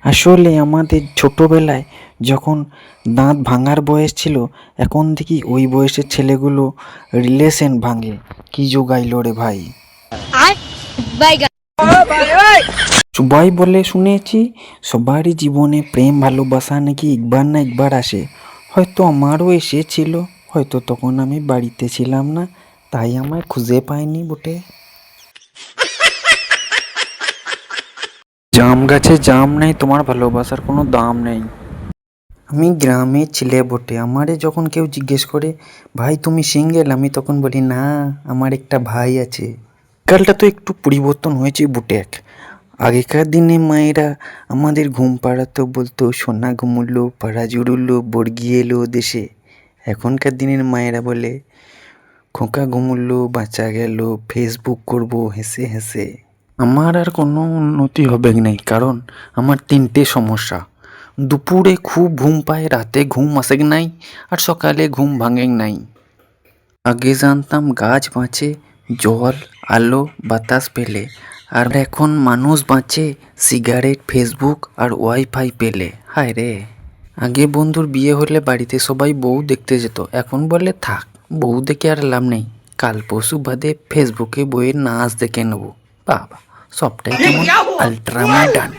আসলে আমাদের ছোটবেলায় যখন দাঁত ভাঙার বয়স ছিল, এখন দেখি ওই বয়সের ছেলেগুলো রিলেশন ভাঙে। কি জোগাইলো রে ভাই! সবাই বলে শুনেছি সবারই জীবনে প্রেম ভালোবাসা নাকি একবার না একবার আসে। হয়তো আমারও এসেছিল, হয়তো তখন আমি বাড়িতে ছিলাম না, তাই আমায় খুঁজে পাইনি বটে। জাম গাছে জাম নেই, তোমার ভালোবাসার কোনো দাম নেই। আমি গ্রামের ছেলে বটে, আমারে যখন কেউ জিজ্ঞেস করে ভাই তুমি সিঙ্গেল, আমি তখন বলি না, আমার একটা ভাই আছে। কালটা তো একটু পরিবর্তন হয়েছে বটে। আগেকার দিনে মায়েরা আমাদের ঘুম পাড়াতো, বলতো সোনা ঘুমুলো পাড়া জুড়ুলো বর্গি এলো দেশে। এখনকার দিনের মায়েরা বলে খোকা ঘুমুলো বাঁচা গেল, ফেসবুক করব হেসে হেসে। আমার আর কোনো উন্নতি হবে নাই, কারণ আমার তিনটে সমস্যা। দুপুরে খুব ঘুম পায়, রাতে ঘুম আসে নাই, আর সকালে ঘুম ভাঙে নাই। আগে জানতাম গাছ বাঁচে জল আলো বাতাস পেলে, আর এখন মানুষ বাঁচে সিগারেট ফেসবুক আর ওয়াইফাই পেলে। হায় রে! আগে বন্ধুর বিয়ে হলে বাড়িতে সবাই বউ দেখতে যেত, এখন বলে থাক বউ দেখে আর লাভ নেই, কাল পরশু বাদে ফেসবুকে বইয়ের নাচ দেখে নেবো। বাবা, সবটাই কেমন আল্ট্রা মডার্ন।